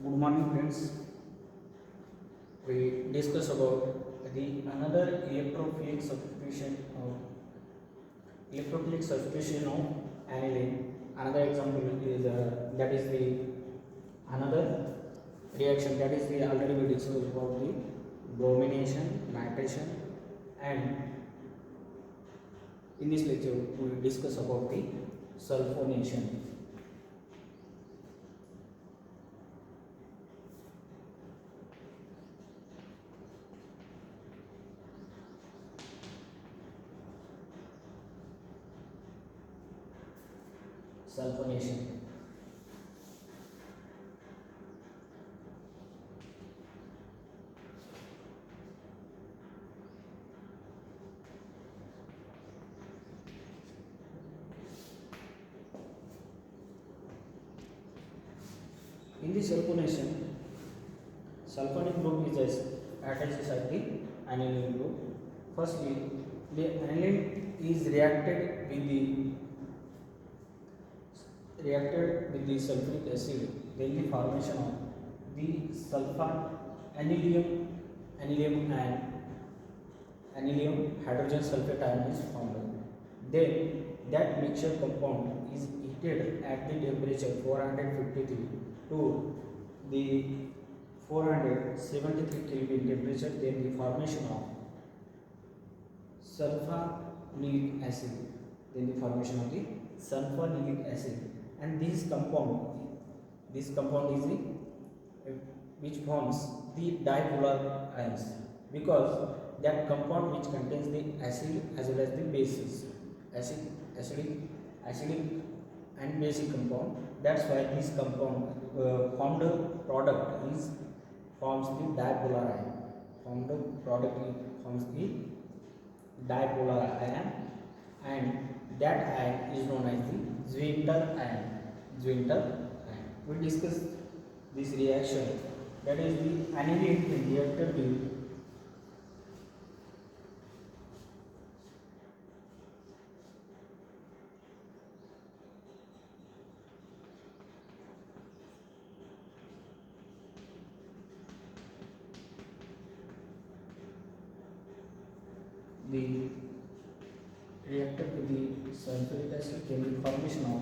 Good morning, friends. We discuss about the another electrophilic substitution of aniline. Another example is that is the another reaction that is the already we discussed about the bromination, nitration, and in this lecture we will discuss about the sulfonation. Sulfonation. In the sulfonation, sulfonic group is attached at the aniline group. Firstly, the aniline is reacted with the sulfuric acid. Then the formation of the anilium and anilium hydrogen sulfate ion is formed. Then that mixture compound is heated at the temperature 453 to the 473 Kelvin temperature. Then the formation of sulfonic acid. Then the formation of the sulfonic acid, and this compound is the which forms the dipolar ions, because that compound which contains the acid as well as the bases, acidic and basic compound. That's why this compound formed product is forms the dipolar ion. Formed product forms the dipolar ion, and that ion is known as the Zwinter ion. We discuss this reaction, that is the aniline reacted with the sulfuric acid. Then the formation of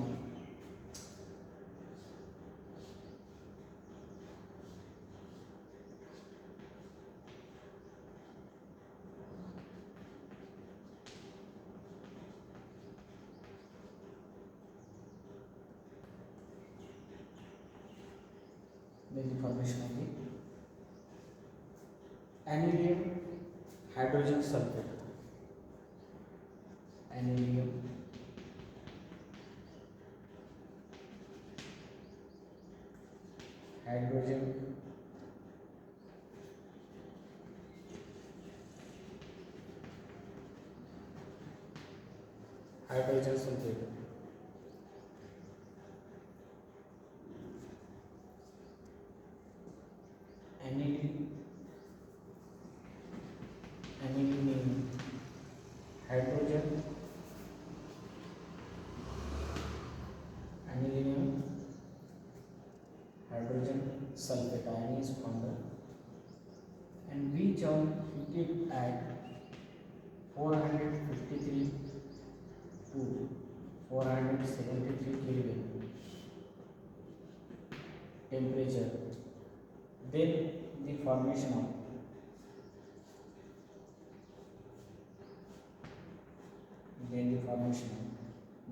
of the anilium hydrogen sulfate. Anilium hydrogen sulfate. Anilium hydrogen sulfate ion is formed, and which are heated at 453 to 473 Kelvin temperature. Then the formation of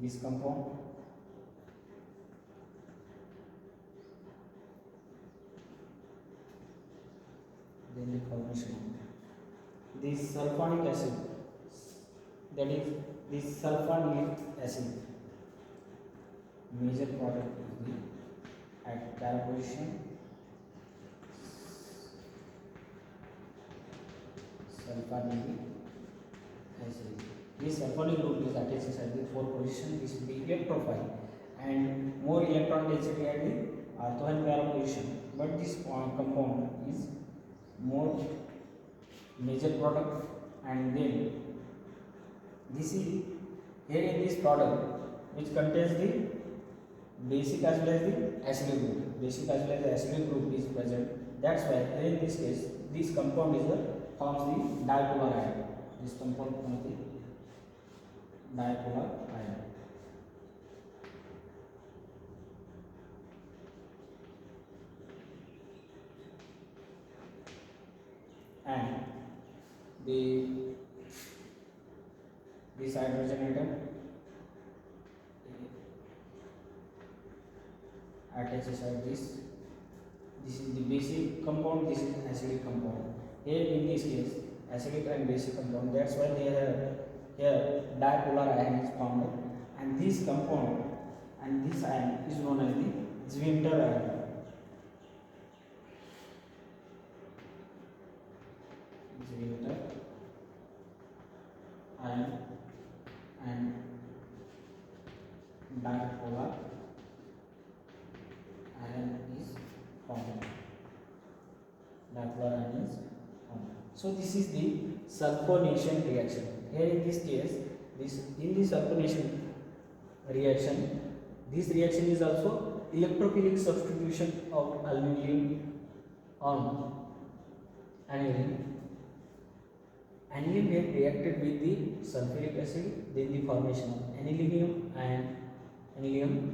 this compound, then the formation of this sulfonic acid, that is this sulfonic acid. Major product is the at para position sulfonic acid. This sulfonic group is attached at the 4 position. This is the electrophile and more electron density at the ortho and para position, but this compound is more major product. And then this is here in this product which contains the basic as well as the acylic group. Basic as well as the acylic group is present. That's why in this case, this compound is the forms the dipolar ion. This compound forms the dipolar ion. And the this hydrogen atom attaches at this. This is the basic compound, this is acidic compound. Here in this case, acidic and basic compound. That's why they have here dipolar ion is formed, and this compound and this ion is known as the Zwinter ion. Zwinter ion and dipolar ion is formed. Dipolar ion is formed. So this is the sulfonation reaction. Here in this case, in the sulfonation reaction, this reaction is also electrophilic substitution of aluminium on aniline. Aniline get reacted with the sulfuric acid, then the formation of anilinium and anilinium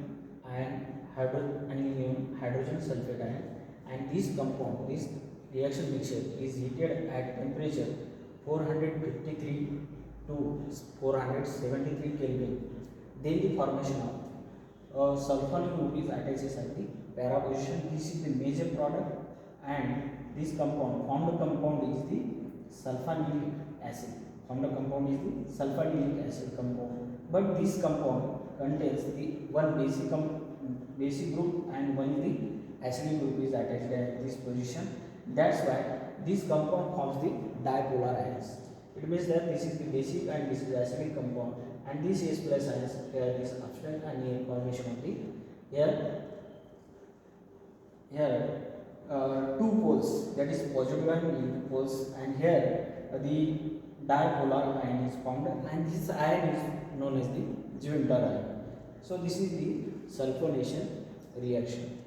hydrogen sulfate ion, and this compound, this reaction mixture is heated at temperature 453 to 473 Kelvin. Then the formation of sulfonic group is attaches at the para position. This is the major product, and this compound formed compound is the sulfonilic acid. Formed compound is the sulfonilic acid compound. But this compound contains the one basic group and one is the acidic group is attached at this position. That's why this compound forms the dipolar ions. It means that this is the basic and this is the acidic compound, and this H plus ions here this abstract and here formation of the here two poles, that is positive and negative poles, and here the dipolar ion is formed, and this ion is known as the Zwinter ion. So this is the sulfonation reaction.